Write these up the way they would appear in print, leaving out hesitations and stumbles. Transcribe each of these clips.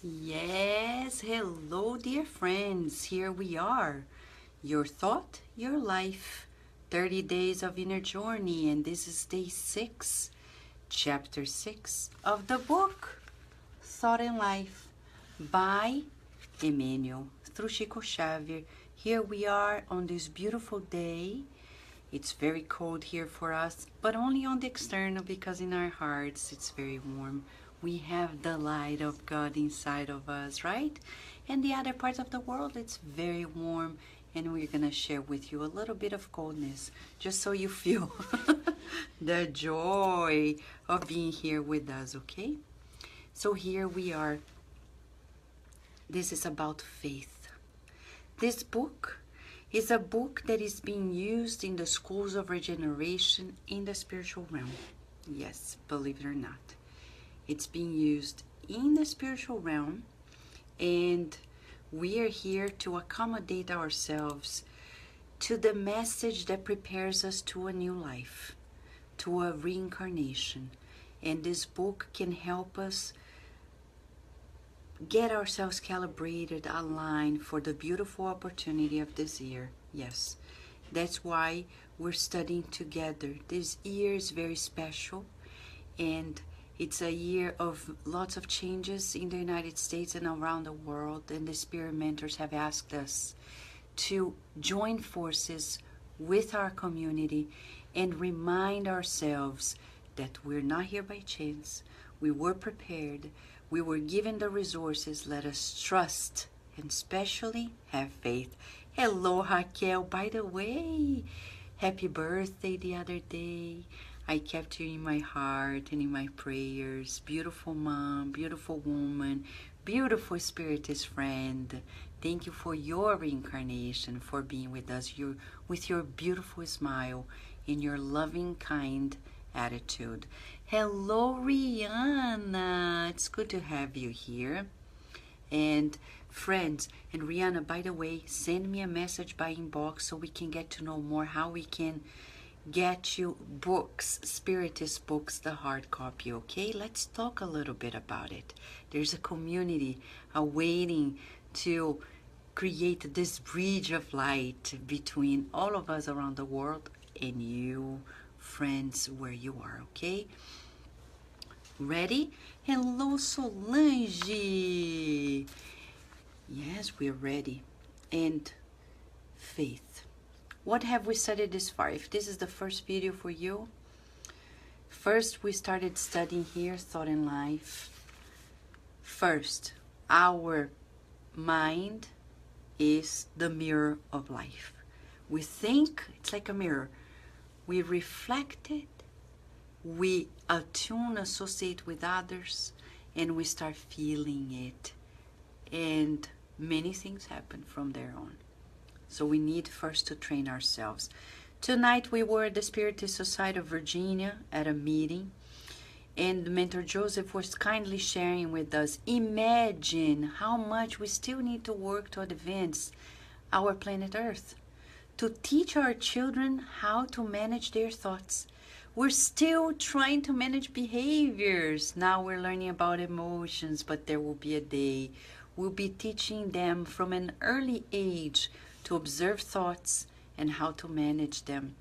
Yes, hello, dear friends. Here we are. Your thought, your life. 30 days of inner journey, and this is day 6, chapter 6 of the book Thought and Life by Emmanuel through Chico Xavier. Here we are on this beautiful day. It's very cold here for us, but only on the external because in our hearts it's very warm. We have the light of God inside of us, right? And the other parts of the world, it's very warm. And we're going to share with you a little bit of coldness just so you feel the joy of being here with us, okay? So here we are. This is about faith. This book is a book that is being used in the schools of regeneration in the spiritual realm. Yes, believe it or not. It's being used in the spiritual realm, and we are here to accommodate ourselves to the message that prepares us to a new life, to a reincarnation. And this book can help us get ourselves calibrated, aligned for the beautiful opportunity of this year. Yes, that's why we're studying together. This year is very special, and it's a year of lots of changes in the United States and around the world, and the spirit mentors have asked us to join forces with our community and remind ourselves that we're not here by chance. We were prepared. We were given the resources. Let us trust and especially have faith. Hello, Raquel. By the way, happy birthday the other day. I kept you in my heart and in my prayers. Beautiful mom, beautiful woman, beautiful spiritist friend. Thank you for your reincarnation, for being with us, with your beautiful smile and your loving, kind attitude. Hello, Rihanna. It's good to have you here. And friends, and Rihanna, by the way, send me a message by inbox so we can get to know more how we can get you books, spiritist books, the hard copy, okay? Let's talk a little bit about it. There's a community awaiting to create this bridge of light between all of us around the world and you, friends, where you are, okay? Ready? Hello, Solange. Yes, we're ready. And faith. What have we studied this far? If this is the first video for you, first we started studying here, Thought and Life. First, our mind is the mirror of life. We think it's like a mirror. We reflect it, we attune, associate with others, and we start feeling it. And many things happen from there on. So we need first to train ourselves. Tonight we were at the Spiritist Society of Virginia at a meeting, and Mentor Joseph was kindly sharing with us, imagine how much we still need to work to advance our planet Earth, to teach our children how to manage their thoughts. We're still trying to manage behaviors. Now we're learning about emotions, but there will be a day we'll be teaching them from an early age to observe thoughts and how to manage them.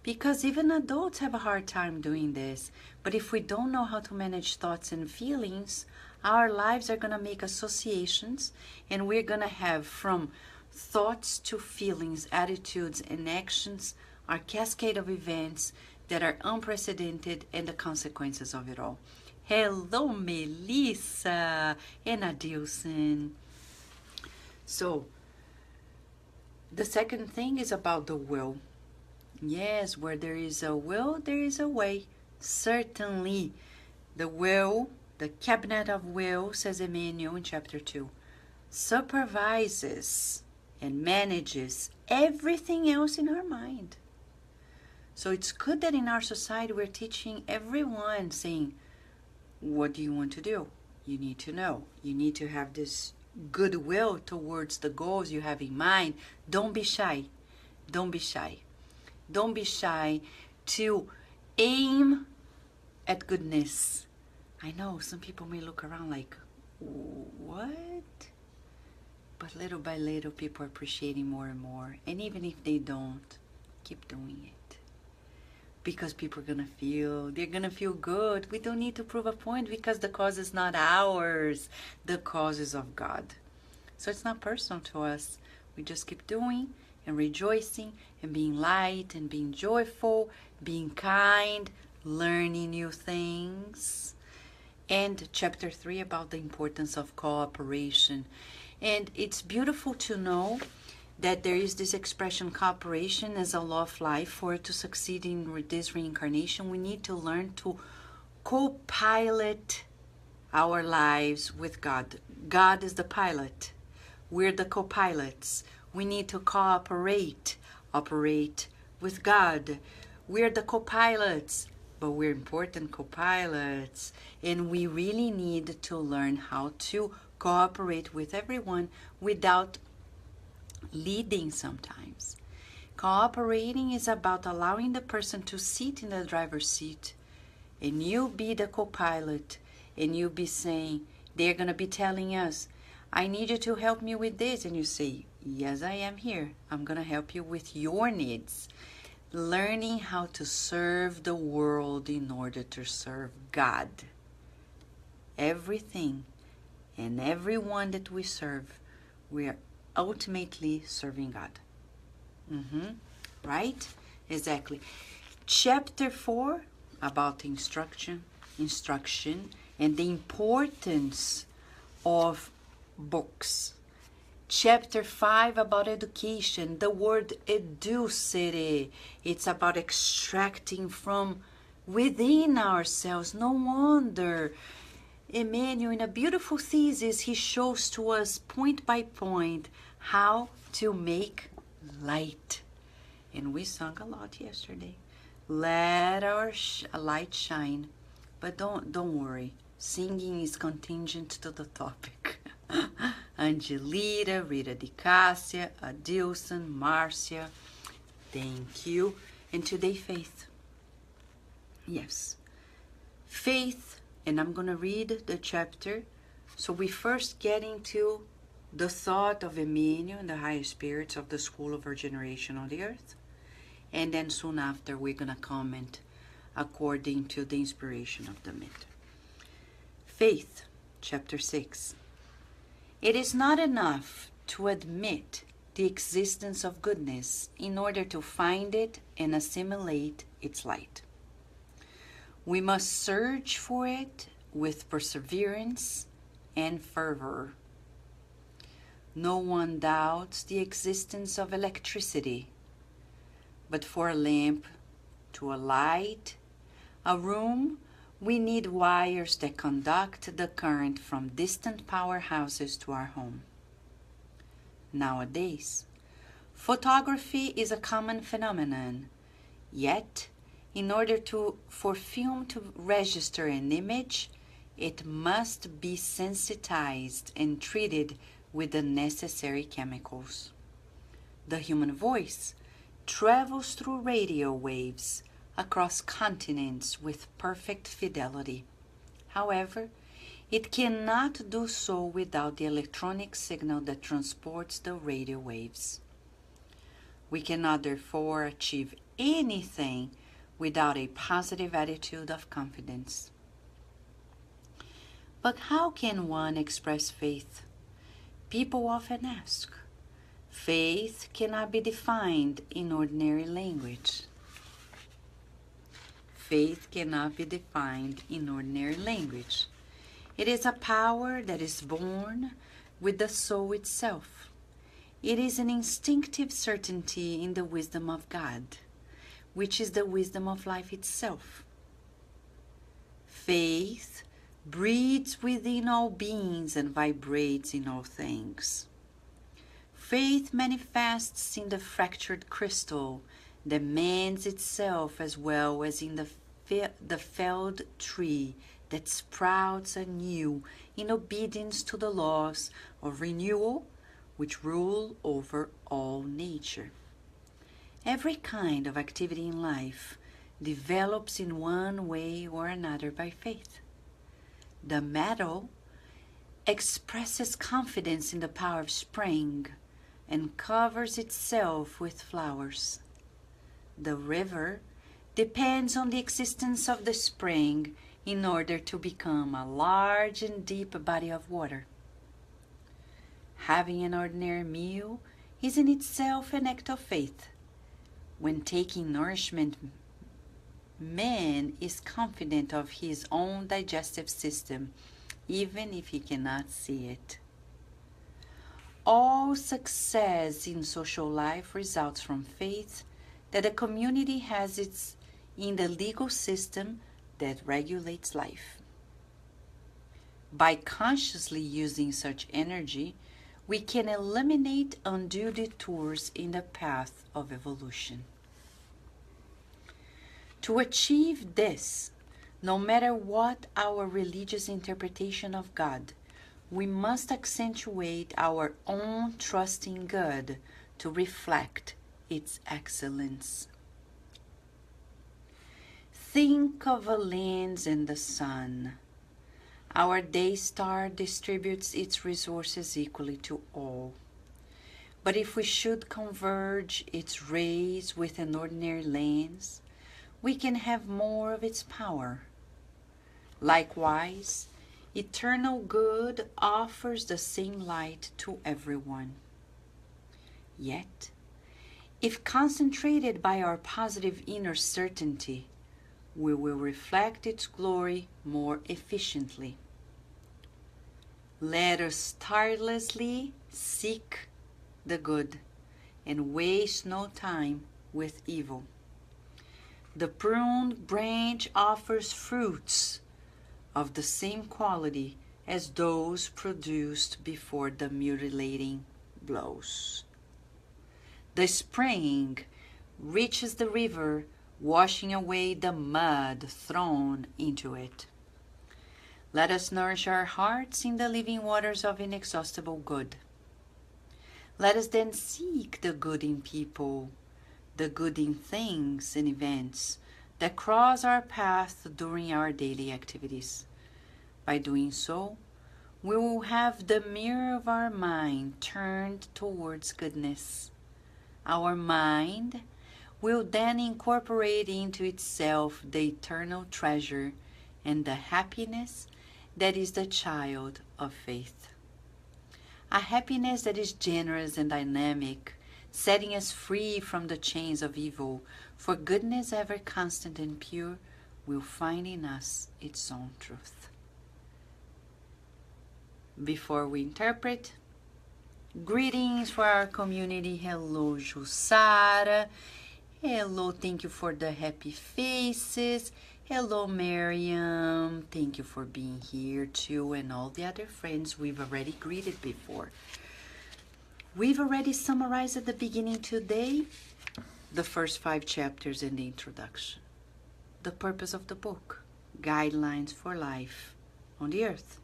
Because even adults have a hard time doing this. But if we don't know how to manage thoughts and feelings, our lives are going to make associations, and we're going to have from thoughts to feelings, attitudes, and actions, our cascade of events that are unprecedented, and the consequences of it all. Hello, Melissa and Adilson. So, the second thing is about the will. Yes, where there is a will, there is a way. Certainly, the will, the cabinet of will, says Emmanuel in chapter 2, supervises and manages everything else in our mind. So it's good that in our society we're teaching everyone, saying, what do you want to do? You need to know. You need to have this goodwill towards the goals you have in mind. Don't be shy. Don't be shy. Don't be shy to aim at goodness. I know some people may look around like, what? But little by little, people are appreciating more and more. And even if they don't, keep doing it. Because people are gonna feel good. We don't need to prove a point because the cause is not ours. The cause is of God. So it's not personal to us. We just keep doing and rejoicing and being light and being joyful, being kind, learning new things. And chapter 3 about the importance of cooperation. And it's beautiful to know that there is this expression, cooperation as a law of life. For it to succeed in this reincarnation, we need to learn to co-pilot our lives with God. God is the pilot. We're the co-pilots. We need to operate with God. We're the co-pilots, but we're important co-pilots. And we really need to learn how to cooperate with everyone without leading sometimes. Cooperating is about allowing the person to sit in the driver's seat and you be the co-pilot and you be saying, they're going to be telling us, I need you to help me with this. And you say, yes, I am here. I'm going to help you with your needs. Learning how to serve the world in order to serve God. Everything and everyone that we serve, we are ultimately serving God. Right? Exactly. Chapter 4 about instruction and the importance of books. Chapter 5 about education. The word educere. It's about extracting from within ourselves. No wonder Emmanuel, in a beautiful thesis, he shows to us point by point how to make light. And we sung a lot yesterday. Let our light shine. But don't worry. Singing is contingent to the topic. Angelita, Rita Di Cassia, Adilson, Marcia. Thank you. And today, faith. Yes. Faith. And I'm going to read the chapter. So we first get into the thought of Emmanuel and the higher spirits of the school of our generation on the earth. And then soon after, we're going to comment according to the inspiration of the myth. Faith, chapter 6. It is not enough to admit the existence of goodness in order to find it and assimilate its light. We must search for it with perseverance and fervor. No one doubts the existence of electricity, but for a lamp to a light, a room, we need wires that conduct the current from distant powerhouses to our home. Nowadays, photography is a common phenomenon, yet in order for film to register an image, it must be sensitized and treated with the necessary chemicals. The human voice travels through radio waves across continents with perfect fidelity. However, it cannot do so without the electronic signal that transports the radio waves. We cannot therefore achieve anything without a positive attitude of confidence. But how can one express faith? People often ask. Faith cannot be defined in ordinary language. Faith cannot be defined in ordinary language. It is a power that is born with the soul itself. It is an instinctive certainty in the wisdom of God, which is the wisdom of life itself. Faith breathes within all beings and vibrates in all things. Faith manifests in the fractured crystal that mends itself as well as in the felled tree that sprouts anew in obedience to the laws of renewal which rule over all nature. Every kind of activity in life develops in one way or another by faith. The metal expresses confidence in the power of spring and covers itself with flowers. The river depends on the existence of the spring in order to become a large and deep body of water. Having an ordinary meal is in itself an act of faith. When taking nourishment, man is confident of his own digestive system, even if he cannot see it. All success in social life results from faith that a community has in the legal system that regulates life. By consciously using such energy, we can eliminate undue detours in the path of evolution. To achieve this, no matter what our religious interpretation of God, we must accentuate our own trust in God to reflect its excellence. Think of a lens and the sun. Our day star distributes its resources equally to all. But if we should converge its rays with an ordinary lens, we can have more of its power. Likewise, eternal good offers the same light to everyone. Yet, if concentrated by our positive inner certainty, we will reflect its glory more efficiently. Let us tirelessly seek the good and waste no time with evil. The pruned branch offers fruits of the same quality as those produced before the mutilating blows. The spring reaches the river, washing away the mud thrown into it. Let us nourish our hearts in the living waters of inexhaustible good. Let us then seek the good in people, the good in things and events that cross our path during our daily activities. By doing so, we will have the mirror of our mind turned towards goodness. Our mind will then incorporate into itself the eternal treasure and the happiness that is the child of faith. A happiness that is generous and dynamic, setting us free from the chains of evil, for goodness ever constant and pure will find in us its own truth. Before we interpret, greetings for our community. Hello, Jussara. Hello, thank you for the happy faces. Hello, Miriam. Thank you for being here too, and all the other friends we've already greeted before. We've already summarized at the beginning today the first 5 chapters in the introduction. The purpose of the book, Guidelines for Life on the Earth.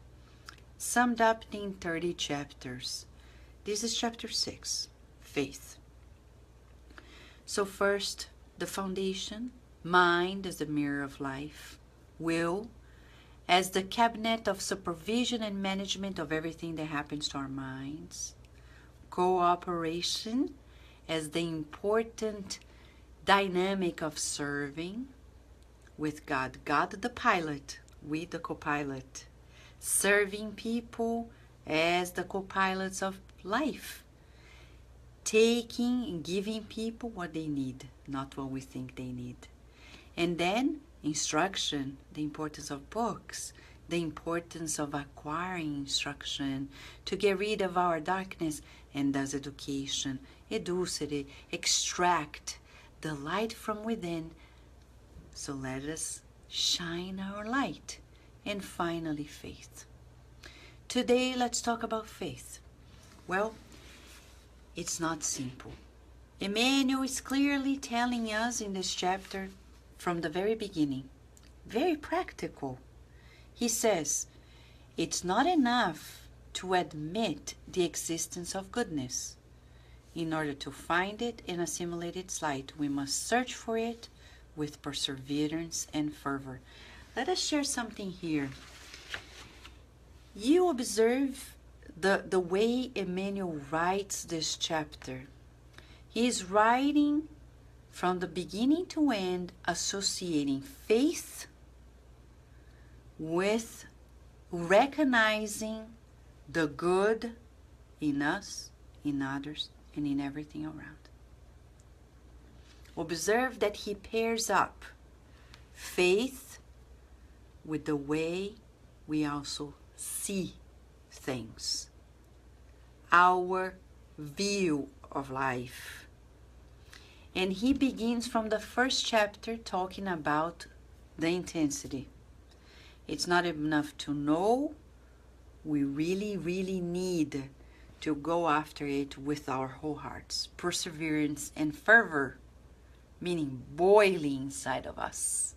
Summed up in 30 chapters. This is chapter 6, Faith. So first, the foundation, mind as the mirror of life, will as the cabinet of supervision and management of everything that happens to our minds, cooperation as the important dynamic of serving with God, God the pilot, we the co-pilot, serving people as the co-pilots of life, taking and giving people what they need, not what we think they need. And then instruction, the importance of books, the importance of acquiring instruction to get rid of our darkness, and thus education, educere, extract the light from within. So let us shine our light. And finally, faith. Today, let's talk about faith. Well, it's not simple. Emmanuel is clearly telling us in this chapter from the very beginning, very practical. He says, it's not enough to admit the existence of goodness. In order to find it and assimilate its light, we must search for it with perseverance and fervor. Let us share something here. You observe the way Emmanuel writes this chapter. He is writing from the beginning to end, associating faith with recognizing the good in us, in others, and in everything around. Observe that he pairs up faith with the way we also see things, our view of life. And he begins from the first chapter talking about the intensity. It's not enough to know, we really, really need to go after it with our whole hearts. Perseverance and fervor, meaning boiling inside of us,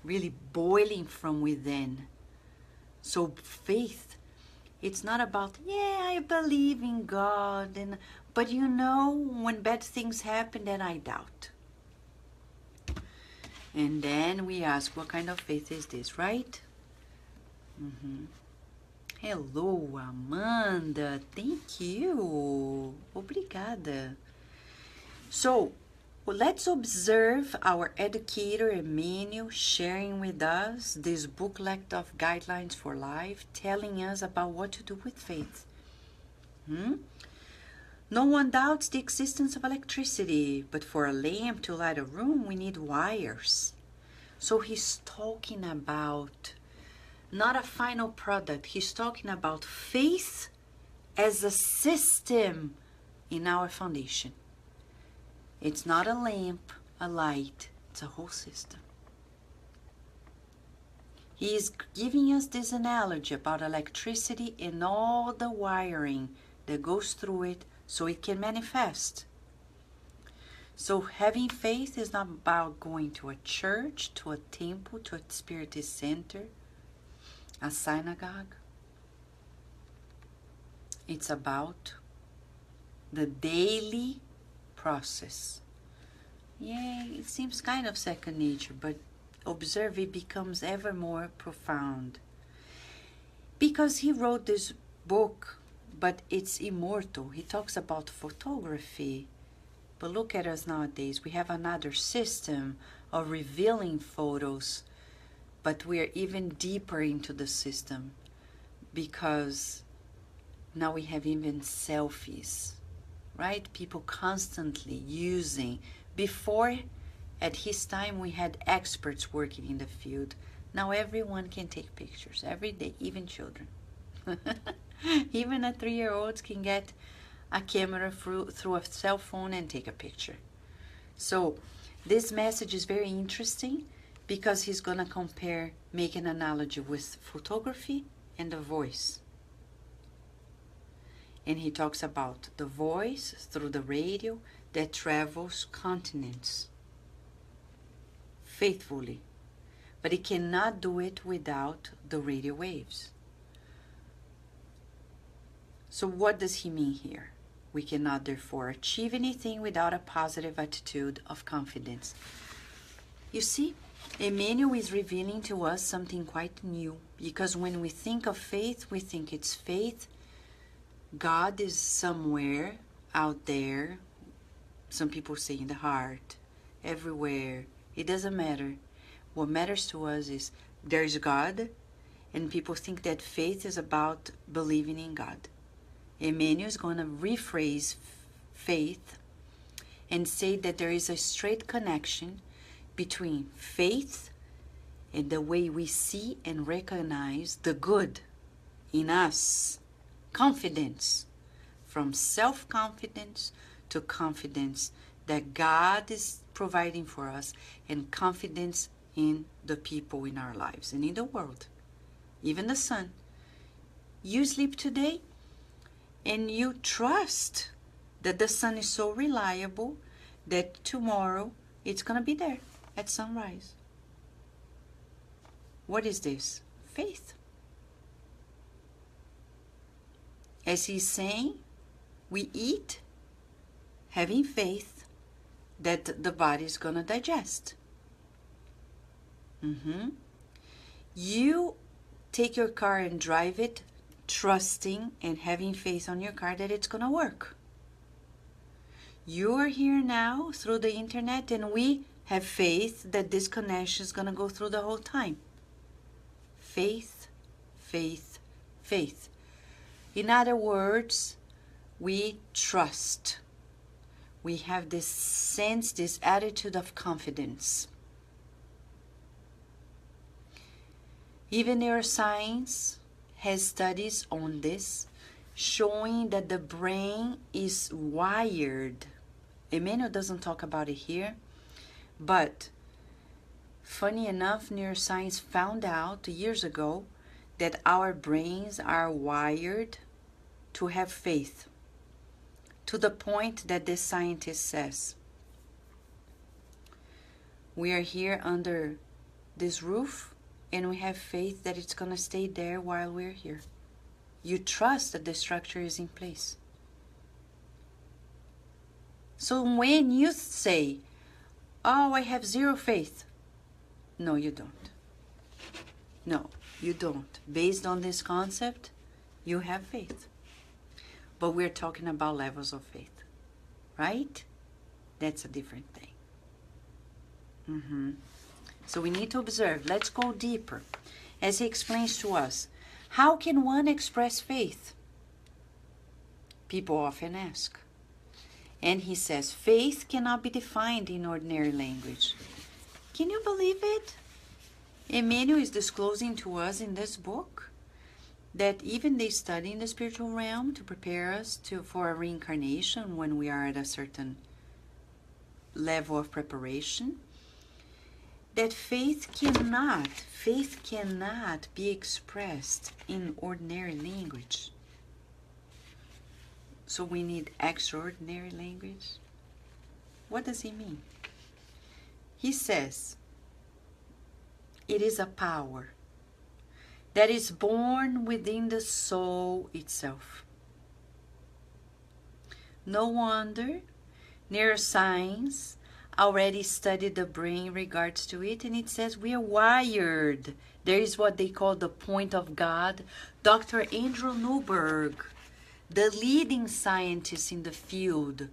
really boiling from within. So faith, it's not about, yeah, I believe in God, but you know, when bad things happen, then I doubt. And then we ask, what kind of faith is this, right? Hello, Amanda. Thank you. Obrigada. So, let's observe our educator Emmanuel sharing with us this booklet of guidelines for life, telling us about what to do with faith. No one doubts the existence of electricity, but for a lamp to light a room, we need wires. So he's talking about not a final product. He's talking about faith as a system in our foundation. It's not a lamp, a light, it's a whole system. He is giving us this analogy about electricity and all the wiring that goes through it so it can manifest. So having faith is not about going to a church, to a temple, to a spiritist center, a synagogue. It's about the daily process. Yeah, it seems kind of second nature, but observe, it becomes ever more profound. Because he wrote this book, but it's immortal. He talks about photography. But look at us nowadays. We have another system of revealing photos, but we are even deeper into the system because now we have even selfies, right? People constantly using. Before, at his time, we had experts working in the field. Now everyone can take pictures every day, even children. Even a 3-year-old can get a camera through a cell phone and take a picture. So this message is very interesting because he's going to compare, make an analogy with photography and the voice. And he talks about the voice through the radio that travels continents faithfully. But it cannot do it without the radio waves. So what does he mean here? We cannot therefore achieve anything without a positive attitude of confidence. You see, Emmanuel is revealing to us something quite new, because when we think of faith, we think it's faith. God is somewhere out there. Some people say in the heart, everywhere. It doesn't matter. What matters to us is there's God, and people think that faith is about believing in God. Emmanuel is going to rephrase faith and say that there is a straight connection between faith and the way we see and recognize the good in us. Confidence, from self-confidence to confidence that God is providing for us, and confidence in the people in our lives and in the world, even the sun. You sleep today and you trust that the sun is so reliable that tomorrow it's going to be there at sunrise. What is this? Faith. As he's saying, we eat having faith that the body is going to digest. You take your car and drive it trusting and having faith on your car that it's gonna work. You're here now through the internet, and we have faith that this connection is gonna go through the whole time. Faith, faith, faith. In other words, we trust. We have this sense, this attitude of confidence. Even neuroscience has studies on this, showing that the brain is wired. Emmanuel doesn't talk about it here, but funny enough, neuroscience found out years ago that our brains are wired to have faith, to the point that this scientist says, we are here under this roof and we have faith that it's going to stay there while we're here. You trust that the structure is in place. So when you say, oh, I have zero faith, no, you don't. No, you don't. Based on this concept, you have faith. But we're talking about levels of faith, right? That's a different thing. So we need to observe. Let's go deeper. As he explains to us, how can one express faith? People often ask. And he says, faith cannot be defined in ordinary language. Can you believe it? Emmanuel is disclosing to us in this book that even they study in the spiritual realm to prepare us for a reincarnation when we are at a certain level of preparation, that faith cannot be expressed in ordinary language. So we need extraordinary language. What does he mean? He says, it is a power that is born within the soul itself. No wonder neuroscience already studied the brain in regards to it, and it says we are wired. There is what they call the point of God. Dr. Andrew Newberg, the leading scientist in the field,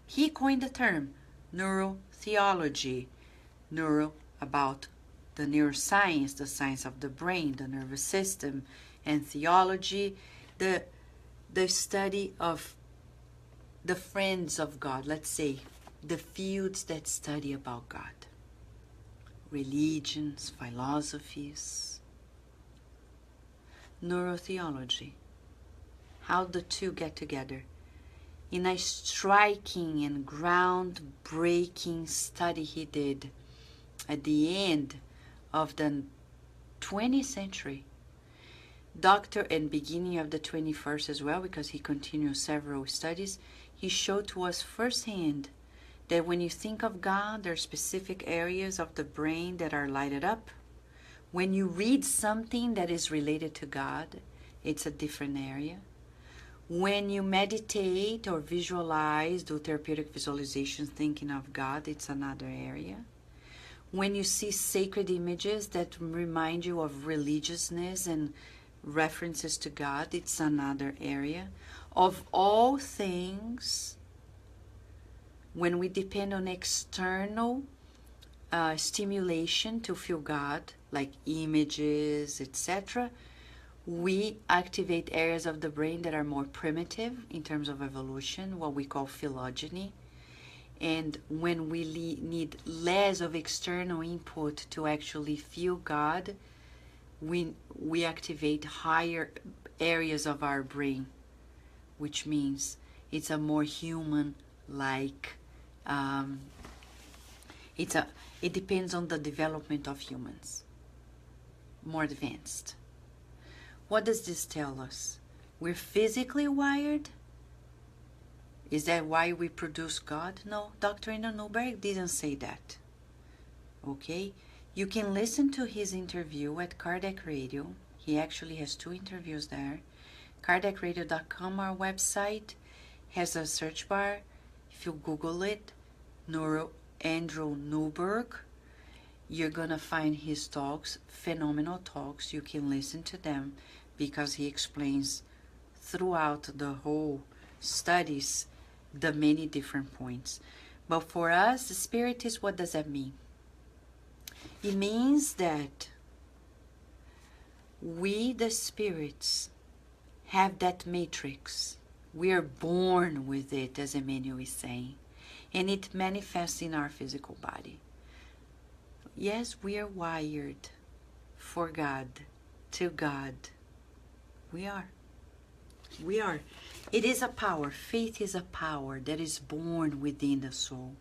he coined the term neurotheology. Neuro about the neuroscience, the science of the brain, the nervous system, and theology, the study of the friends of God, let's say, the fields that study about God, religions, philosophies, neurotheology, how the two get together. In a striking and groundbreaking study he did at the end of the 20th century, and beginning of the 21st as well, because he continues several studies, he showed to us firsthand that when you think of God, there are specific areas of the brain that are lighted up. When you read something that is related to God, it's a different area. When you meditate or visualize, do therapeutic visualization thinking of God, it's another area. When you see sacred images that remind you of religiousness and references to God, it's another area. Of all things, when we depend on external stimulation to feel God, like images, etc., we activate areas of the brain that are more primitive in terms of evolution, what we call phylogeny. And when we need less of external input to actually feel God, we activate higher areas of our brain, which means it's a more human-like. It depends on the development of humans, more advanced. What does this tell us? We're physically wired. Is that why we produce God? No, Dr. Newberg didn't say that. Okay? You can listen to his interview at Kardec Radio. He actually has 2 interviews there. KardecRadio.com, our website, has a search bar. If you Google it, Andrew Newberg, you're going to find his talks, phenomenal talks. You can listen to them. because he explains throughout the whole studies the many different points. But for us, spirit is, what does that mean? It means that we, the spirits, have that matrix. We are born with it, as Emmanuel is saying, and it manifests in our physical body. Yes, we are wired for God, to God. We are. We are. It is a power. Faith is a power that is born within the soul.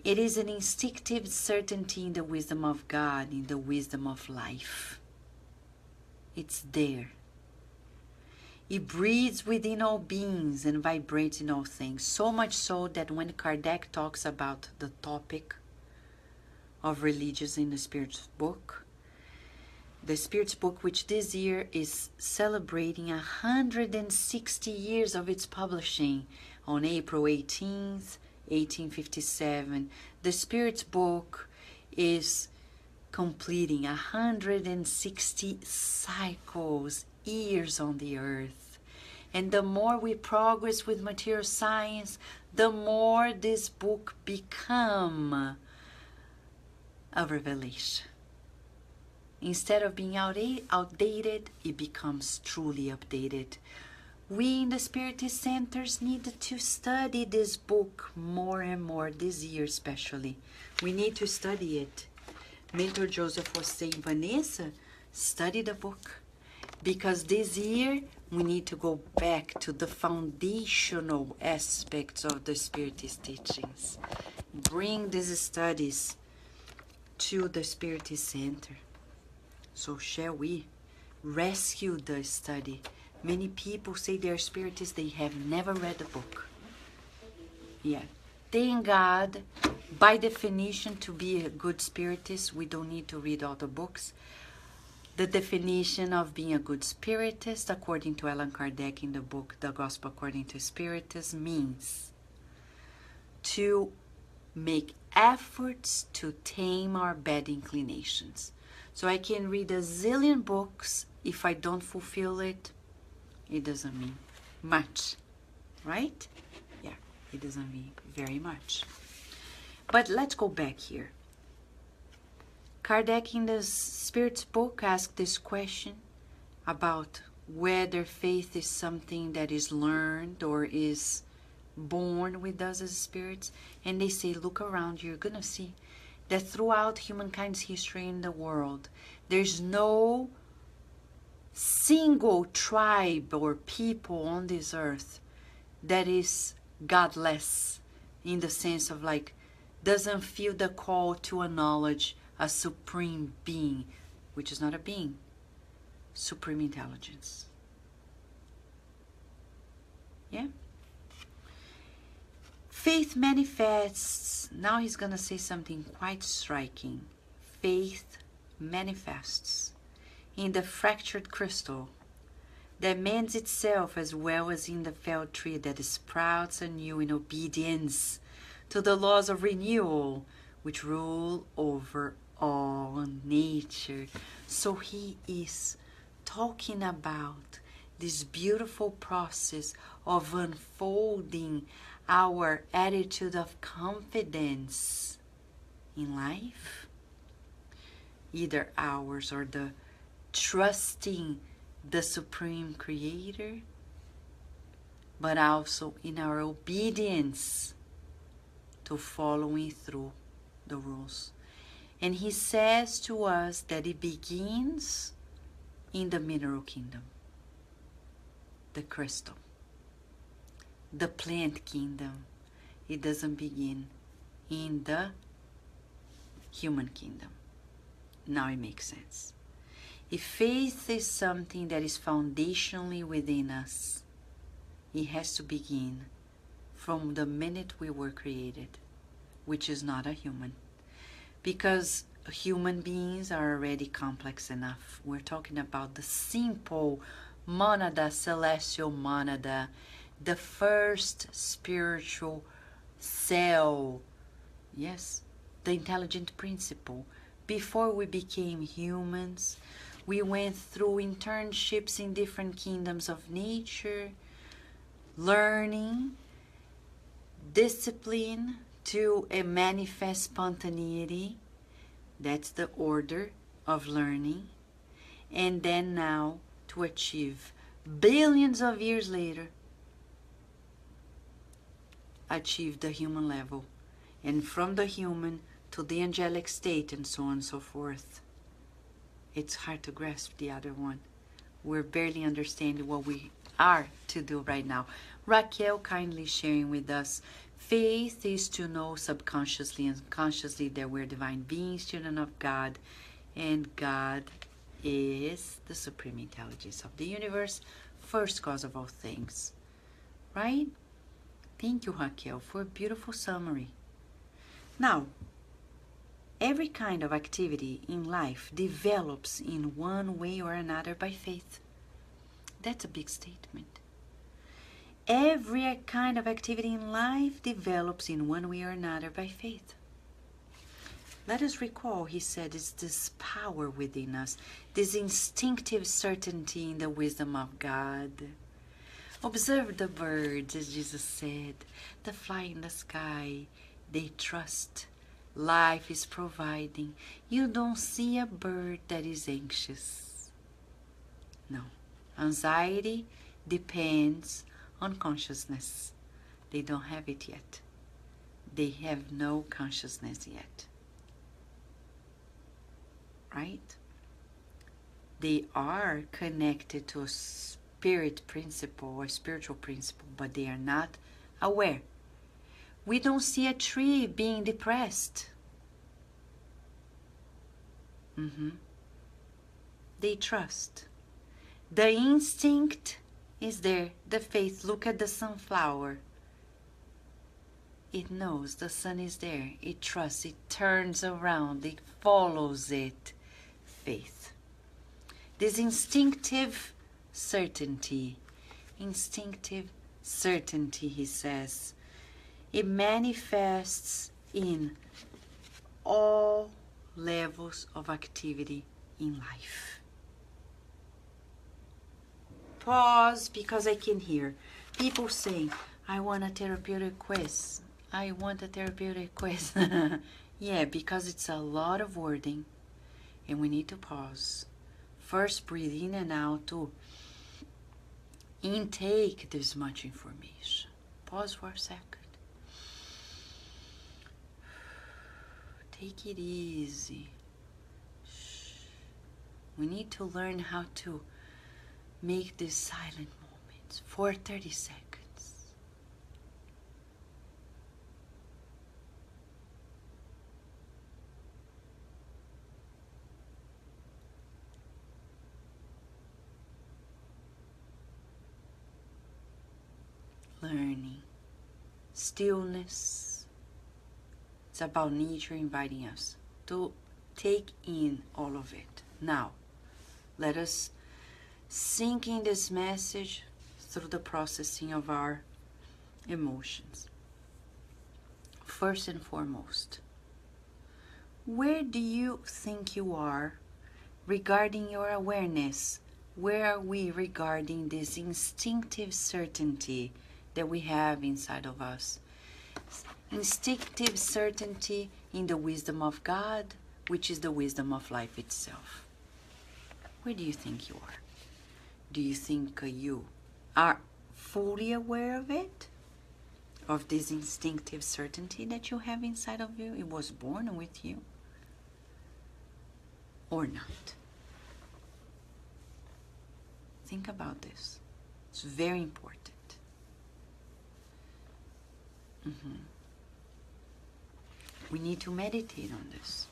It is an instinctive certainty in the wisdom of God, in the wisdom of life. It's there. It breathes within all beings and vibrates in all things. So much so that when Kardec talks about the topic of religions in the Spirit's book, which this year is celebrating 160 years of its publishing on April 18th, 1857. The Spirit's book is completing 160 cycles, years on the earth. And the more we progress with material science, the more this book become a revelation. Instead of being outdated, it becomes truly updated. We in the Spiritist Centers need to study this book more and more, this year especially. We need to study it. Mentor Joseph was saying, Vanessa, study the book. Because this year, we need to go back to the foundational aspects of the Spiritist teachings. Bring these studies to the Spiritist Center. So shall we rescue the study? Many people say they're spiritists, they have never read the book. Yeah. Thank God, by definition, to be a good spiritist, we don't need to read all the books. The definition of being a good spiritist, according to Allan Kardec in the book The Gospel According to Spiritism, means to make efforts to tame our bad inclinations. So I can read a zillion books. If I don't fulfill it, it doesn't mean much, right? Yeah, it doesn't mean very much. But let's go back here. Kardec in the Spirit's book asked this question about whether faith is something that is learned or is born with us as spirits. And they say, look around you, you're going to see that throughout humankind's history in the world, there's no single tribe or people on this earth that is godless, in the sense of like, doesn't feel the call to acknowledge a supreme being, which is not a being, supreme intelligence. Yeah? Faith manifests. Now he's going to say something quite striking. Faith manifests in the fractured crystal that mends itself, as well as in the felled tree that sprouts anew in obedience to the laws of renewal which rule over all nature. So he is talking about this beautiful process of unfolding our attitude of confidence in life, either ours or the trusting the Supreme Creator, but also in our obedience to following through the rules. And he says to us that it begins in the mineral kingdom, the crystal, the plant kingdom. It doesn't begin in the human kingdom. Now it makes sense. If faith is something that is foundationally within us, it has to begin from the minute we were created, which is not a human. Because human beings are already complex enough. We're talking about the simple monada, celestial monada, the first spiritual cell. Yes, the intelligent principle. Before we became humans, We went through internships in different kingdoms of nature, learning, discipline to a manifest spontaneity. That's the order of learning. And then now to achieve, billions of years later, achieve the human level. And from the human to the angelic state and so on and so forth. It's hard to grasp the other one. We're barely understanding what we are to do right now. Raquel kindly sharing with us, faith is to know subconsciously and consciously that we're divine beings, children of God, and God is the supreme intelligence of the universe, first cause of all things. Right? Thank you, Raquel, for a beautiful summary. Now, every kind of activity in life develops in one way or another by faith. That's a big statement. Every kind of activity in life develops in one way or another by faith. Let us recall, he said, it's this power within us, this instinctive certainty in the wisdom of God. Observe the birds, as Jesus said, that fly in the sky. They trust. Life is providing. You don't see a bird that is anxious. No. Anxiety depends on consciousness. They don't have it yet. They have no consciousness yet. Right? They are connected to a spirit principle or spiritual principle, but they are not aware. We don't see a tree being depressed. They trust. The instinct is there. The faith. Look at the sunflower. It knows the sun is there. It trusts. It turns around. It follows it. Faith. This instinctive certainty. Instinctive certainty, he says. It manifests in all levels of activity in life. Pause, because I can hear people saying, I want a therapeutic quiz. I want a therapeutic quiz. Yeah, because it's a lot of wording and we need to pause. First, breathe in and out to intake this much information. Pause for a second. Take it easy. We need to learn how to make these silent moments for 30 seconds. Learning. Stillness. It's about nature inviting us to take in all of it. Now, let us sink in this message through the processing of our emotions. First and foremost, where do you think you are regarding your awareness? Where are we regarding this instinctive certainty that we have inside of us? Instinctive certainty in the wisdom of God, which is the wisdom of life itself. Where do you think you are? Do you think you are fully aware of it? Of this instinctive certainty that you have inside of you? It was born with you? Or not? Think about this. It's very important. We need to meditate on this.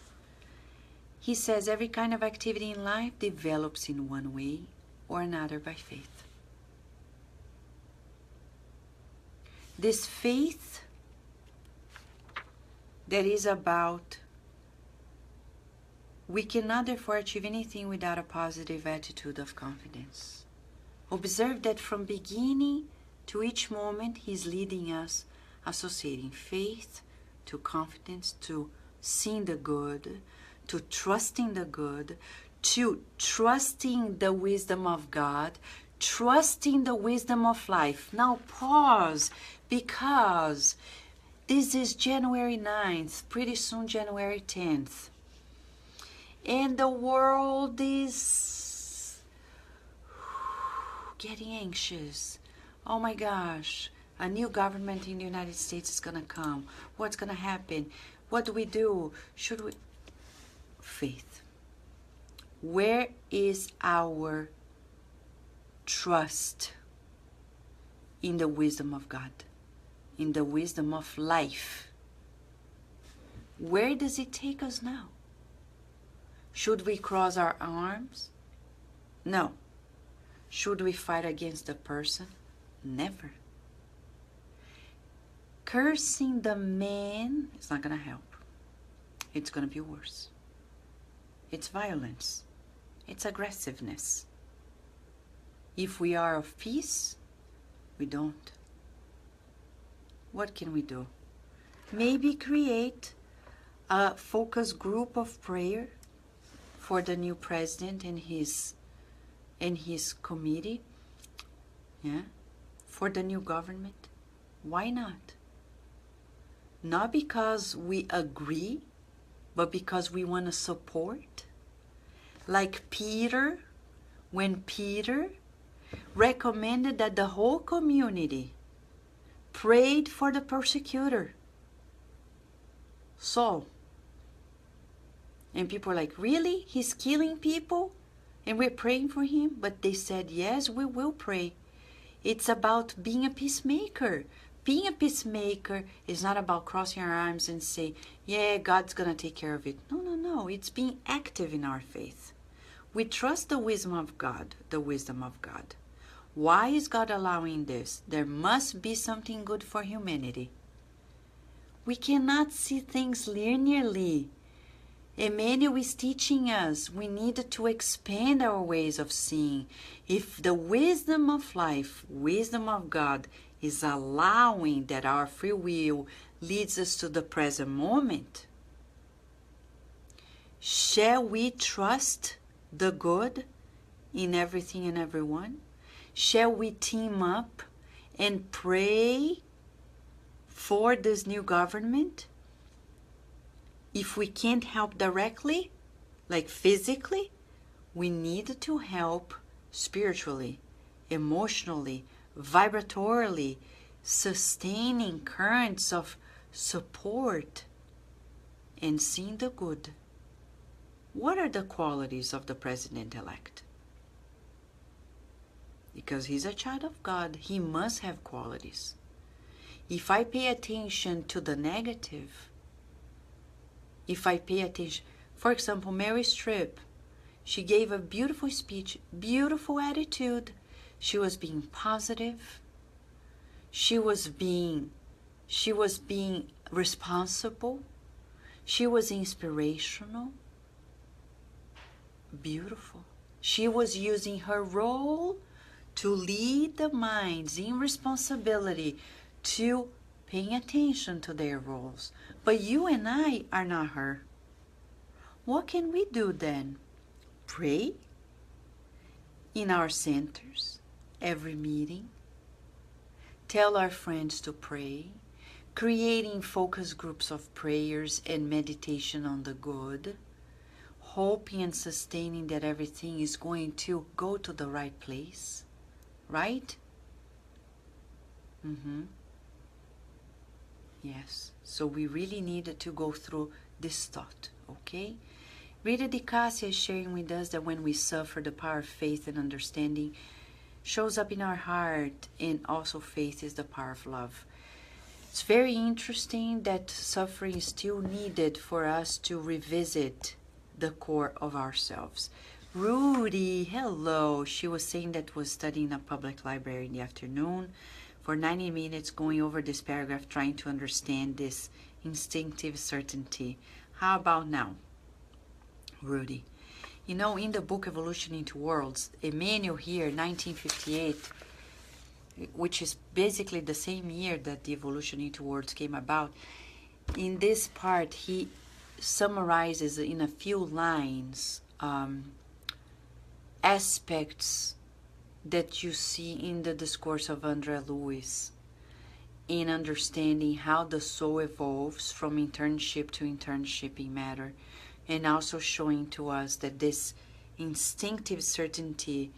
He says every kind of activity in life develops in one way or another by faith. This faith that is about, we cannot therefore achieve anything without a positive attitude of confidence. Observe that from beginning to each moment, he's leading us, associating faith to confidence, to seeing the good, to trusting the good, to trusting the wisdom of God, trusting the wisdom of life. Now pause, because this is January 9th, pretty soon January 10th. And the world is getting anxious. Oh my gosh, a new government in the United States is gonna come. What's gonna happen? What do we do? Should we? Faith. Where is our trust in the wisdom of God, in the wisdom of life? Where does it take us now? Should we cross our arms? No. Should we fight against the person? Never. Cursing the man is not going to help. It's going to be worse. It's violence. It's aggressiveness. If we are of peace, we don't. What can we do? Maybe create a focus group of prayer for the new president and his committee, yeah, for the new government. Why not? Not because we agree, but because we want to support. Like Peter, when Peter recommended that the whole community prayed for the persecutor, Saul. And people are like, really? He's killing people? And we're praying for him? But they said, yes, we will pray. It's about being a peacemaker. Being a peacemaker is not about crossing our arms and say, yeah, God's going to take care of it. No, no, no. It's being active in our faith. We trust the wisdom of God, the wisdom of God. Why is God allowing this? There must be something good for humanity. We cannot see things linearly. Emmanuel is teaching us we need to expand our ways of seeing. If the wisdom of life, wisdom of God, is allowing that our free will leads us to the present moment, shall we trust the good in everything and everyone? Shall we team up and pray for this new government? If we can't help directly, like physically, we need to help spiritually, emotionally, vibratorily, sustaining currents of support and seeing the good. What are the qualities of the president-elect? Because he's a child of God, he must have qualities. If I pay attention to the negative, if I pay attention, for example, Mary Streep, she gave a beautiful speech, beautiful attitude. She was being positive. She was being responsible. She was inspirational. Beautiful. She was using her role to lead the minds in responsibility to paying attention to their roles. But you and I are not her. What can we do then? Pray in our centers, every meeting. Tell our friends to pray. Creating focus groups of prayers and meditation on the good. Hoping and sustaining that everything is going to go to the right place. Right? Yes. So we really needed to go through this thought, okay? Rita Di Cassia is sharing with us that when we suffer, the power of faith and understanding shows up in our heart, and also faith is the power of love. It's very interesting that suffering is still needed for us to revisit the core of ourselves. Rudy, hello. She was saying that was studying a public library in the afternoon for 90 minutes going over this paragraph, trying to understand this instinctive certainty. How about now, Rudy? You know, in the book Evolution into Worlds, Emmanuel here, 1958, which is basically the same year that the Evolution into Worlds came about, in this part he summarizes in a few lines aspects that you see in the discourse of André Luiz in understanding how the soul evolves from internship to internship in matter, and also showing to us that this instinctive certainty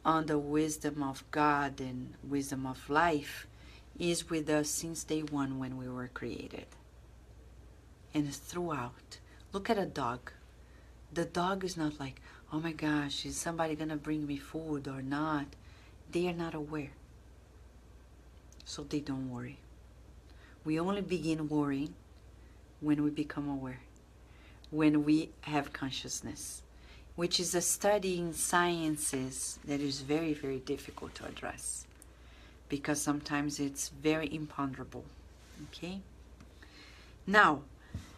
on the wisdom of God and wisdom of life is with us since day one when we were created. And throughout. Look at a dog. The dog is not like, oh my gosh, is somebody gonna bring me food or not? They are not aware. So they don't worry. We only begin worrying when we become aware, when we have consciousness, which is a study in sciences that is very, very difficult to address because sometimes it's very imponderable. Okay? Now,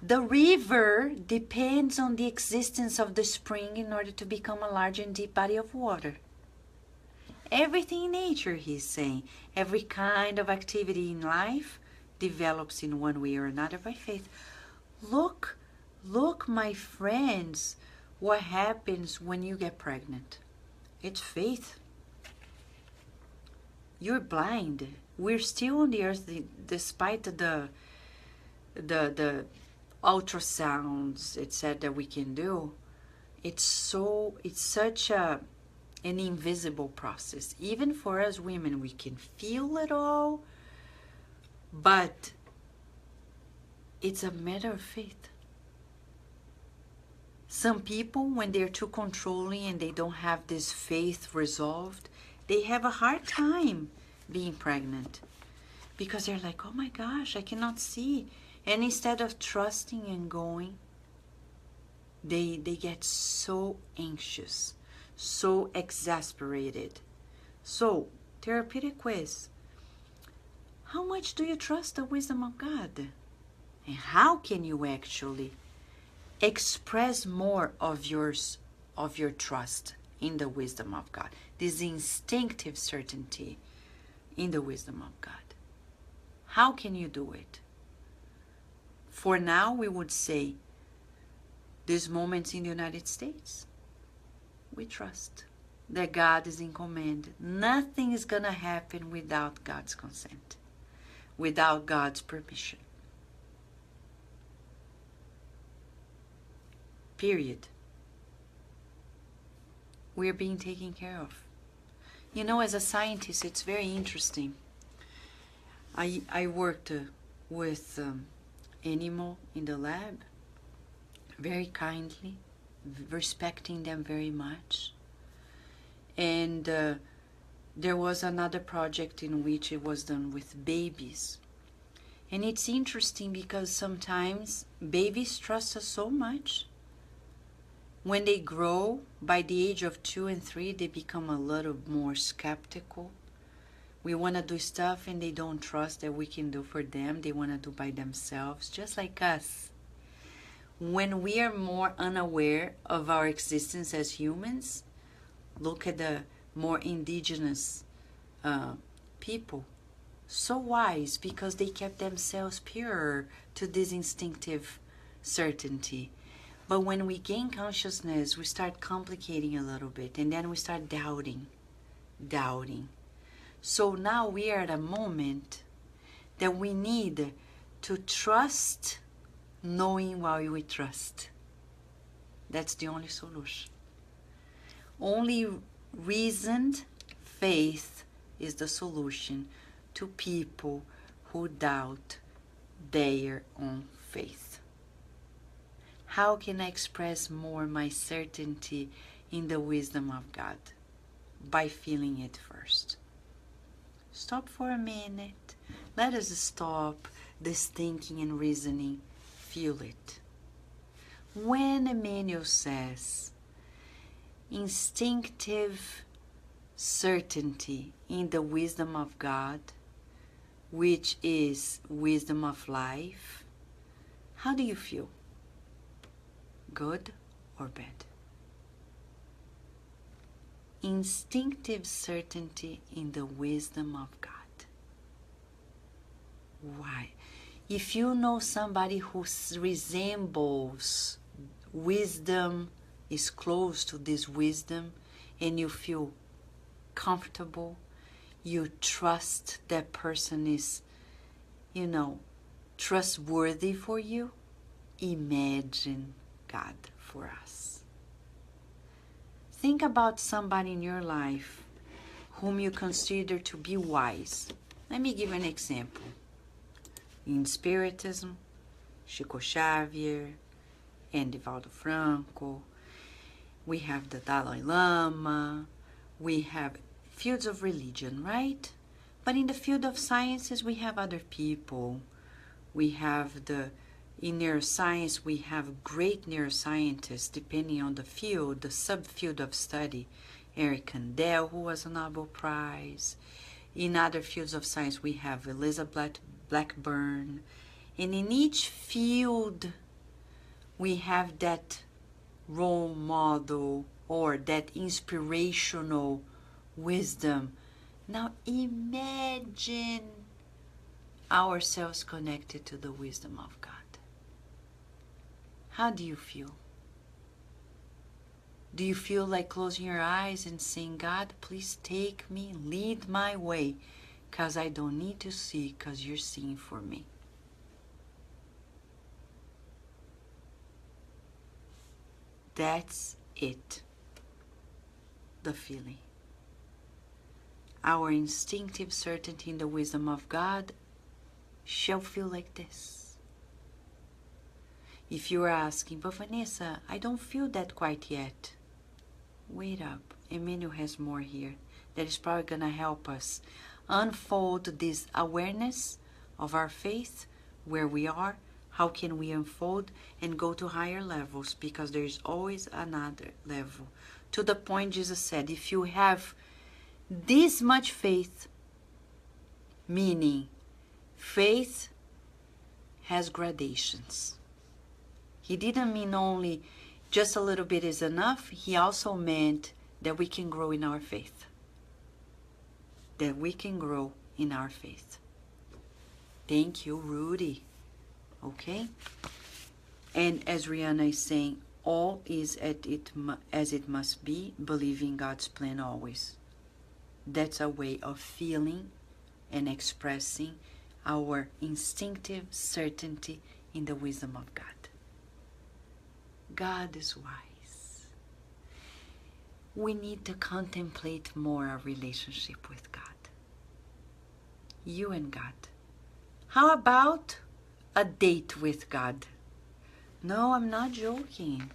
the river depends on the existence of the spring in order to become a large and deep body of water. Everything in nature, he's saying, every kind of activity in life develops in one way or another by faith. Look, my friends, what happens when you get pregnant. It's faith. You're blind. We're still on the earth despite the ultrasounds, etc., that we can do. It's such an invisible process. Even for us women, we can feel it all, but it's a matter of faith. Some people, when they're too controlling and they don't have this faith resolved, they have a hard time being pregnant because they're like, oh my gosh, I cannot see. And instead of trusting and going, they get so anxious, so exasperated. So, therapeutic quiz. How much do you trust the wisdom of God? And how can you actually express more of your trust in the wisdom of God? This instinctive certainty in the wisdom of God. How can you do it? For now, we would say, these moments in the United States, we trust that God is in command. Nothing is going to happen without God's consent, without God's permission. Period. We're being taken care of. You know, as a scientist, it's very interesting. I worked with animal in the lab, very kindly, respecting them very much. And there was another project in which it was done with babies. And it's interesting because sometimes babies trust us so much. When they grow, by the age of 2 and 3, they become a little more skeptical. We want to do stuff and they don't trust that we can do for them. They want to do by themselves, just like us. When we are more unaware of our existence as humans, look at the more indigenous people. So wise because they kept themselves pure to this instinctive certainty. But when we gain consciousness, we start complicating a little bit, and then we start doubting. So now we are at a moment that we need to trust, knowing while we trust. That's the only solution. Only reasoned faith is the solution to people who doubt their own faith. How can I express more my certainty in the wisdom of God? By feeling it first. Stop for a minute. Let us stop this thinking and reasoning. Feel it. When Emmanuel says instinctive certainty in the wisdom of God, which is wisdom of life, how do you feel? Good or bad? Instinctive certainty in the wisdom of God. Why? If you know somebody who resembles wisdom, is close to this wisdom, and you feel comfortable, you trust that person is, trustworthy for you, imagine God for us. Think about somebody in your life whom you consider to be wise. Let me give an example. In Spiritism, Chico Xavier, and Divaldo Franco, we have the Dalai Lama, we have fields of religion, right? But in the field of sciences, we have other people. We have in neuroscience, we have great neuroscientists, depending on the field, the subfield of study. Eric Kandel, who was a Nobel Prize. In other fields of science, we have Elizabeth Blackburn. And in each field, we have that role model or that inspirational wisdom. Now imagine ourselves connected to the wisdom of God. How do you feel? Do you feel like closing your eyes and saying, God, please take me, lead my way, because I don't need to see, because you're seeing for me? That's it, the feeling. Our instinctive certainty in the wisdom of God shall feel like this. If you are asking, but Vanessa, I don't feel that quite yet. Wait up, Emmanuel has more here that is probably going to help us unfold this awareness of our faith, where we are, how can we unfold and go to higher levels, because there is always another level. To the point Jesus said, if you have this much faith, meaning faith has gradations. He didn't mean only just a little bit is enough. He also meant that we can grow in our faith. That we can grow in our faith. Thank you, Rudy. Okay? And as Rihanna is saying, all is as it must be, believing God's plan always. That's a way of feeling and expressing our instinctive certainty in the wisdom of God. God is wise. We need to contemplate more our relationship with God. You and God. How about a date with God? No, I'm not joking.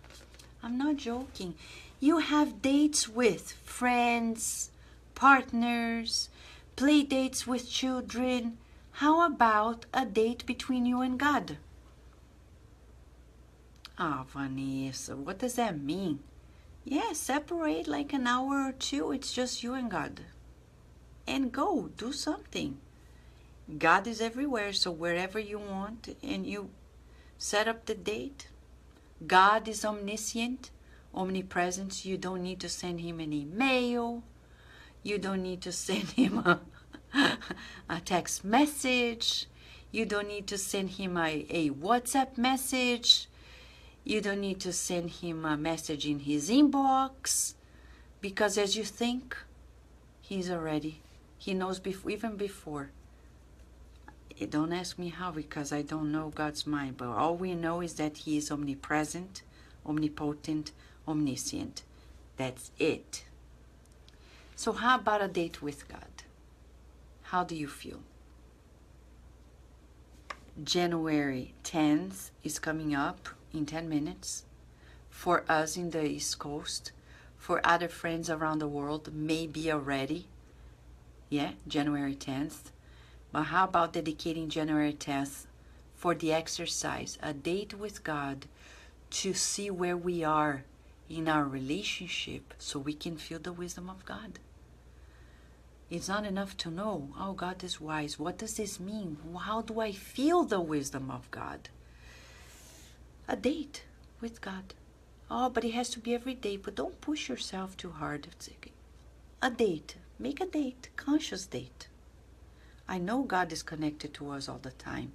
I'm not joking. You have dates with friends, partners, play dates with children. How about a date between you and God? Ah, Vanessa, what does that mean? Yeah, separate like an hour or two. It's just you and God. And go, do something. God is everywhere, so wherever you want and you set up the date. God is omniscient, omnipresent. You don't need to send him an email. You don't need to send him a text message. You don't need to send him a WhatsApp message. You don't need to send him a message in his inbox, because as you think, he knows even before. Don't ask me how, because I don't know God's mind, but all we know is that he is omnipresent, omnipotent, omniscient. That's it. So how about a date with God? How do you feel? January 10th is coming up in 10 minutes. For us in the East Coast, for other friends around the world, maybe already. Yeah, January 10th. But how about dedicating January 10th for the exercise, a date with God, to see where we are in our relationship so we can feel the wisdom of God? It's not enough to know, oh, God is wise. What does this mean? How do I feel the wisdom of God? A date with God. Oh, but it has to be every day. But don't push yourself too hard. A date. Make a date. Conscious date. I know God is connected to us all the time.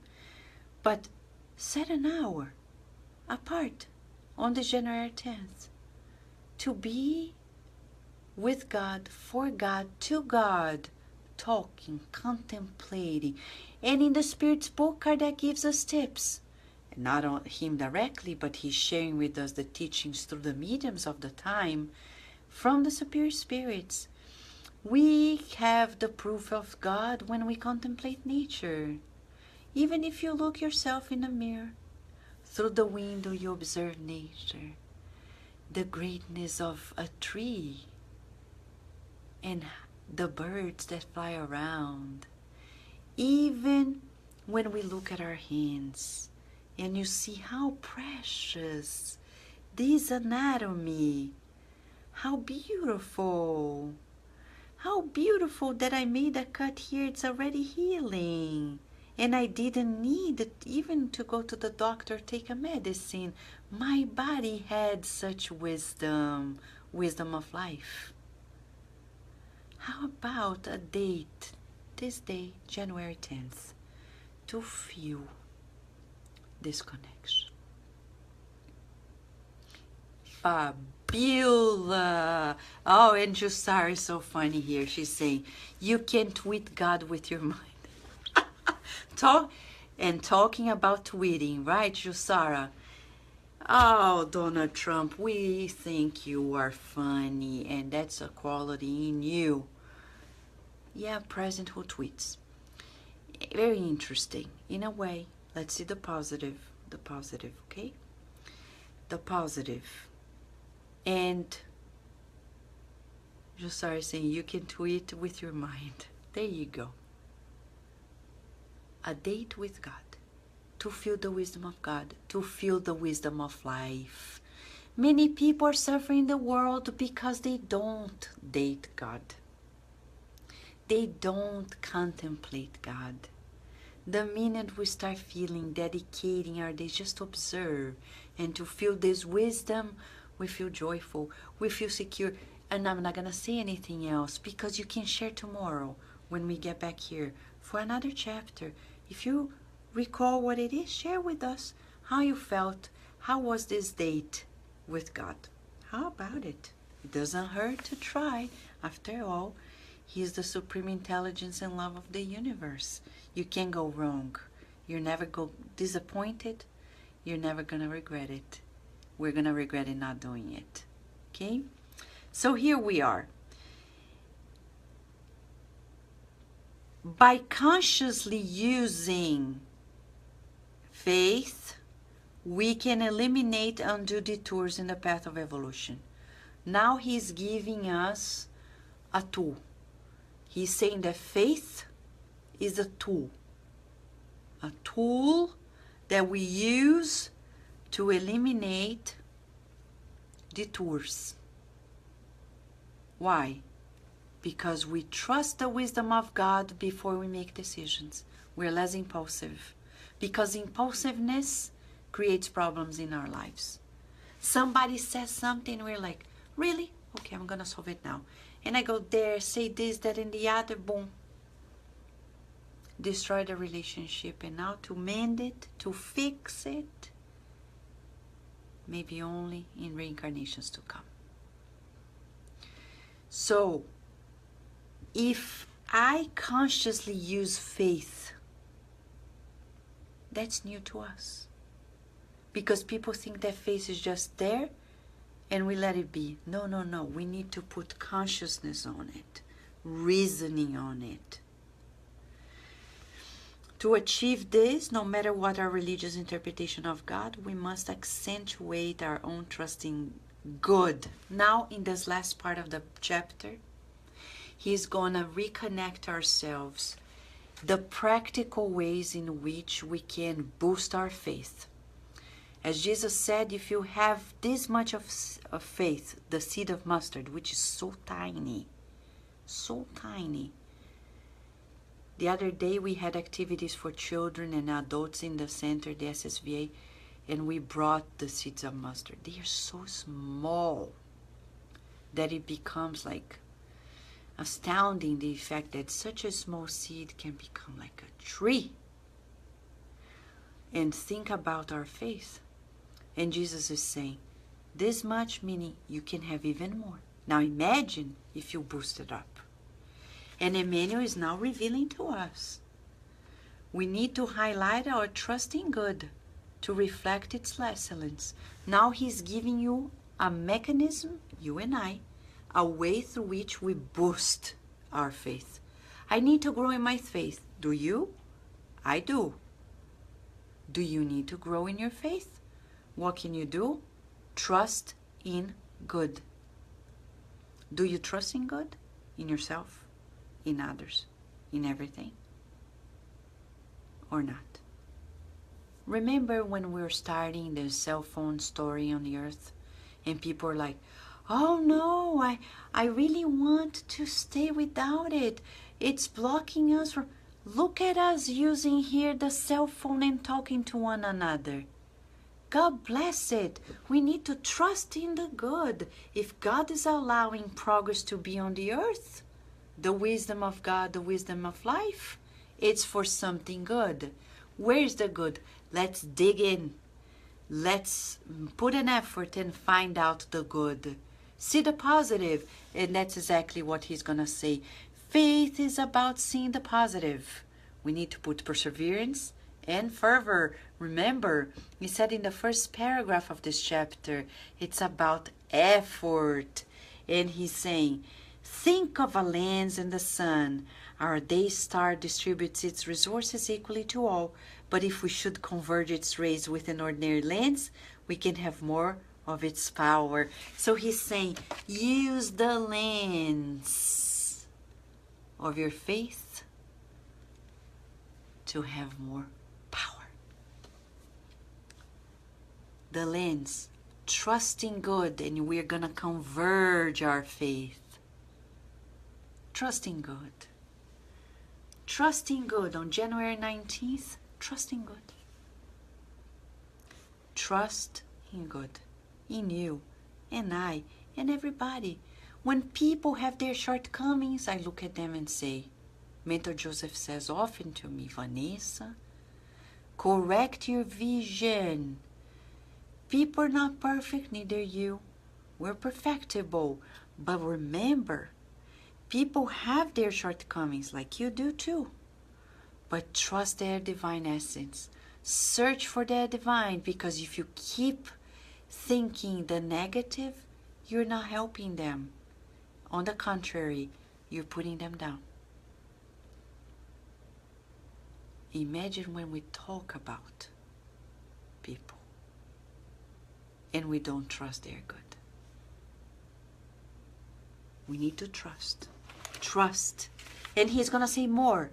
But set an hour apart on the January 10th to be with God, for God, to God, talking, contemplating. And in the Spirit's book, Kardec gives us tips. Not on him directly, but he's sharing with us the teachings through the mediums of the time from the superior spirits. We have the proof of God when we contemplate nature. Even if you look yourself in the mirror, through the window you observe nature, the greatness of a tree, and the birds that fly around. Even when we look at our hands and you see how precious this anatomy, how beautiful that I made a cut here, it's already healing. And I didn't need it even to go to the doctor, take a medicine. My body had such wisdom of life. How about a date, this day, January 10th, to feel this connection? Fabiola! Oh, and Jussara is so funny here. She's saying, you can tweet God with your mind. Talking about tweeting, right, Jussara? Oh, Donald Trump, we think you are funny, and that's a quality in you. Yeah, President who tweets. Very interesting. In a way, let's see the positive, okay? The positive. And Jussara saying, you can tweet with your mind. There you go. A date with God. To feel the wisdom of God, to feel the wisdom of life. Many people are suffering in the world because they don't date God. They don't contemplate God. The minute we start feeling, dedicating our days just to observe and to feel this wisdom, we feel joyful, we feel secure. And I'm not going to say anything else because you can share tomorrow when we get back here for another chapter. If you recall what it is, share with us how you felt. How was this date with God? How about it? It doesn't hurt to try. After all, He is the supreme intelligence and love of the universe. You can't go wrong. You're never go disappointed. You're never going to regret it. We're going to regret it not doing it. Okay? So here we are. By consciously using faith, we can eliminate undue detours in the path of evolution. Now he's giving us a tool. He's saying that faith is a tool that we use to eliminate detours. Why? Because we trust the wisdom of God before we make decisions. We're less impulsive. Because impulsiveness creates problems in our lives. Somebody says something, we're like, really? Okay, I'm going to solve it now. And I go there, say this, that, and the other, boom. Destroy the relationship. And now to mend it, to fix it, maybe only in reincarnations to come. So, if I consciously use faith, that's new to us. Because people think that faith is just there and we let it be. No, no, no. We need to put consciousness on it, reasoning on it. To achieve this, no matter what our religious interpretation of God, we must accentuate our own trust in good. Now, in this last part of the chapter, he's going to reconnect ourselves, the practical ways in which we can boost our faith. As Jesus said, if you have this much of faith, the seed of mustard, which is so tiny, so tiny. The other day we had activities for children and adults in the center, the SSVA, and we brought the seeds of mustard. They are so small that it becomes like astounding, the fact that such a small seed can become like a tree. And think about our faith. And Jesus is saying, this much, meaning you can have even more. Now imagine if you boost it up. And Emmanuel is now revealing to us. We need to highlight our trust in good to reflect its excellence. Now he's giving you a mechanism, you and I, a way through which we boost our faith. I need to grow in my faith. Do you? I do. Do you need to grow in your faith? What can you do? Trust in good. Do you trust in good? In yourself? In others? In everything? Or not? Remember when we were starting the cell phone story on the earth and people were like, oh no, I really want to stay without it. It's blocking us from... Look at us using here the cell phone and talking to one another. God bless it. We need to trust in the good. If God is allowing progress to be on the earth, the wisdom of God, the wisdom of life, it's for something good. Where's the good? Let's dig in. Let's put an effort and find out the good. See the positive. And that's exactly what he's going to say. Faith is about seeing the positive. We need to put perseverance and fervor. Remember, he said in the first paragraph of this chapter, it's about effort. And he's saying, think of a lens in the sun. Our day star distributes its resources equally to all. But if we should converge its rays with an ordinary lens, we can have more of its power. So he's saying, use the lens of your faith to have more power. The lens, trusting good, and we're going to converge our faith. Trusting good. Trusting good on January 19th. Trusting good. Trust in good. In you and I and everybody. When people have their shortcomings, I look at them and say, Mentor Joseph says often to me, Vanessa, correct your vision. People are not perfect, neither you. We're perfectible. But remember, people have their shortcomings like you do too. But trust their divine essence. Search for their divine, because if you keep thinking the negative, you're not helping them. On the contrary, you're putting them down. Imagine when we talk about people and we don't trust they're good. We need to trust. Trust. And he's going to say more.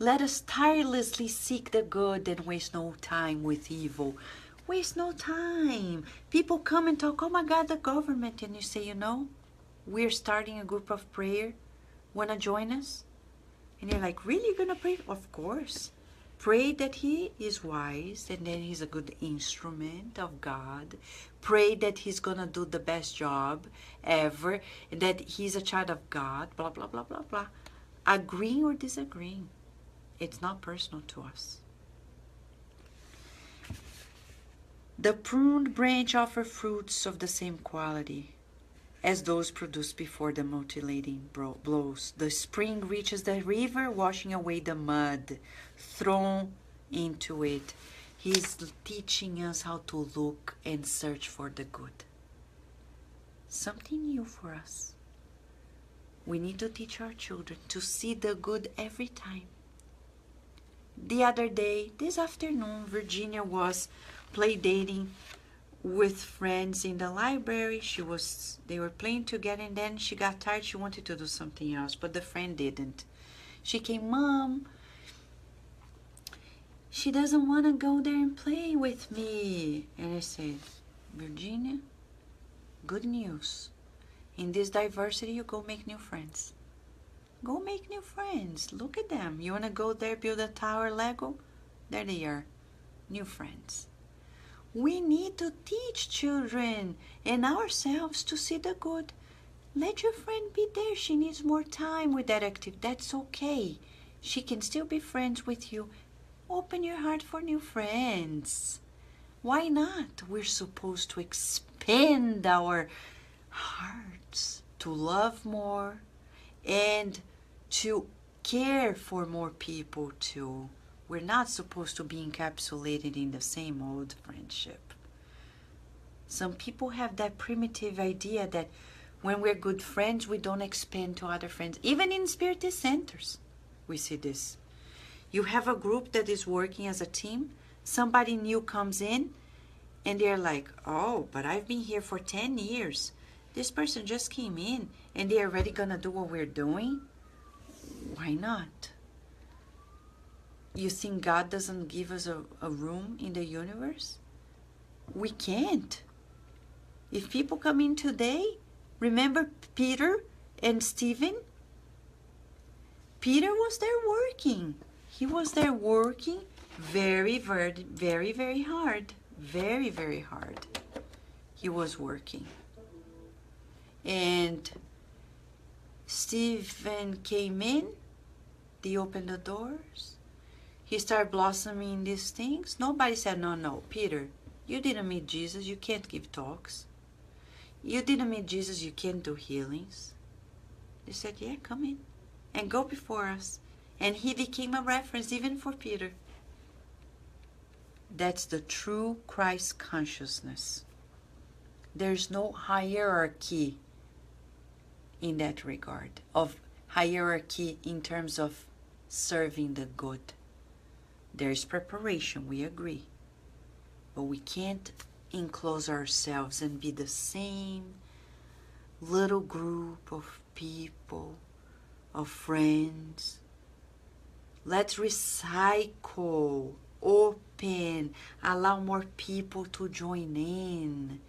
Let us tirelessly seek the good and waste no time with evil. Waste no time. People come and talk, oh my God, the government. And you say, you know, we're starting a group of prayer. Want to join us? And you're like, really, you're going to pray? Of course. Pray that he is wise and then he's a good instrument of God. Pray that he's going to do the best job ever and that he's a child of God, blah, blah, blah, blah, blah. Agreeing or disagreeing, it's not personal to us. The pruned branch offers fruits of the same quality as those produced before the mutilating blows. The spring reaches the river, washing away the mud thrown into it. He's teaching us how to look and search for the good. Something new for us. We need to teach our children to see the good every time. The other day, this afternoon, Virginia was play dating with friends in the library. They were playing together, and then she got tired. She wanted to do something else, but the friend didn't. She came, Mom, she doesn't want to go there and play with me. And I said, Virginia, good news. In this diversity, you go make new friends. Go make new friends. Look at them. You want to go there, build a tower, Lego? There they are. New friends. We need to teach children and ourselves to see the good. Let your friend be there. She needs more time with that activity. That's okay. She can still be friends with you. Open your heart for new friends. Why not? We're supposed to expand our hearts to love more, and to care for more people too. We're not supposed to be encapsulated in the same old friendship. Some people have that primitive idea that when we're good friends, we don't expand to other friends. Even in spiritist centers, we see this. You have a group that is working as a team. Somebody new comes in, and they're like, oh, but I've been here for 10 years. This person just came in, and they're already going to do what we're doing? Why not? You think God doesn't give us a room in the universe? We can't. If people come in today, remember Peter and Stephen? Peter was there working. He was there working very, very, very, very hard. Very, very hard. He was working. And Stephen came in. They opened the doors. He started blossoming these things. Nobody said, no, Peter, you didn't meet Jesus. You can't give talks. You didn't meet Jesus. You can't do healings. They said, yeah, come in and go before us. And he became a reference even for Peter. That's the true Christ consciousness. There's no hierarchy in that regard, of hierarchy in terms of serving the good. There's preparation, we agree. But we can't enclose ourselves and be the same little group of people, of friends. Let's recycle, open, allow more people to join in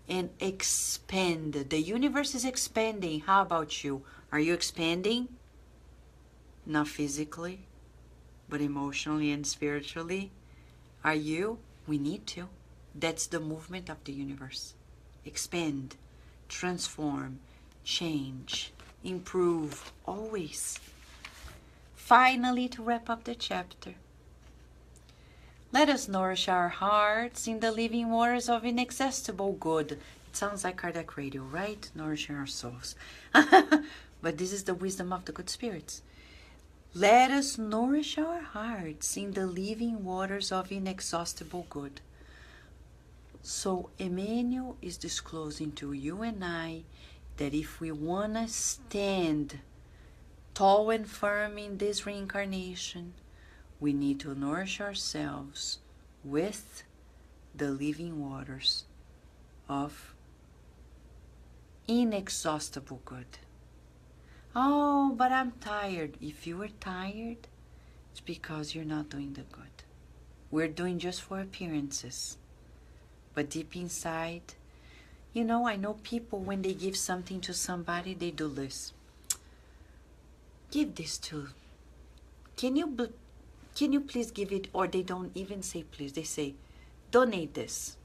and expand. The universe is expanding. How about you? Are you expanding? Not physically, but emotionally and spiritually. Are you? We need to. That's the movement of the universe. Expand, transform, change, improve, always. Finally, to wrap up the chapter, let us nourish our hearts in the living waters of inexhaustible good. It sounds like Kardec Radio, right? Nourishing our souls. But this is the wisdom of the good spirits. Let us nourish our hearts in the living waters of inexhaustible good. So Emmanuel is disclosing to you and I that if we want to stand tall and firm in this reincarnation, we need to nourish ourselves with the living waters of inexhaustible good. Oh, but I'm tired. If you are tired, it's because you're not doing the good. We're doing just for appearances. But deep inside, you know, I know people, when they give something to somebody, they do this. Give this to, can you please give it? Or they don't even say please, they say, donate this,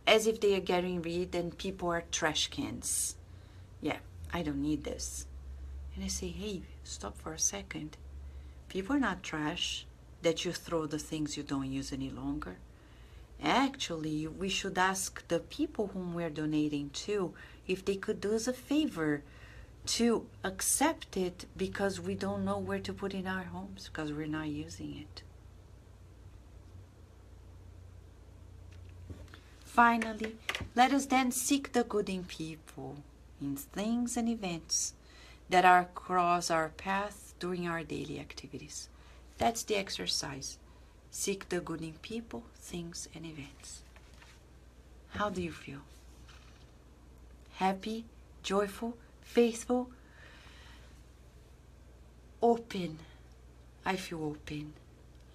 as if they are getting rid and people are trash cans. Yeah, I don't need this. And I say, hey, stop for a second. People are not trash that you throw the things you don't use any longer. Actually, we should ask the people whom we're donating to if they could do us a favor to accept it, because we don't know where to put in our homes because we're not using it. Finally, let us then seek the good in people, in things and events that are across our path during our daily activities. That's the exercise. Seek the good in people, things, and events. How do you feel? Happy, joyful, faithful, open. I feel open.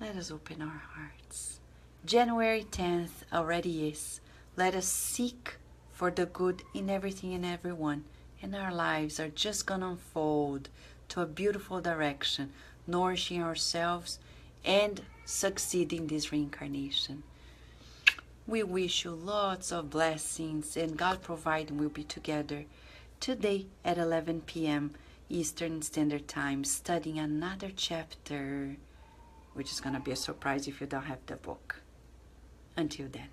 Let us open our hearts. January 10th already is. Let us seek for the good in everything and everyone, and our lives are just going to unfold to a beautiful direction, nourishing ourselves and succeed in this reincarnation. We wish you lots of blessings, and God providing we'll be together today at 11 p.m. Eastern Standard Time, studying another chapter, which is going to be a surprise if you don't have the book. Until then.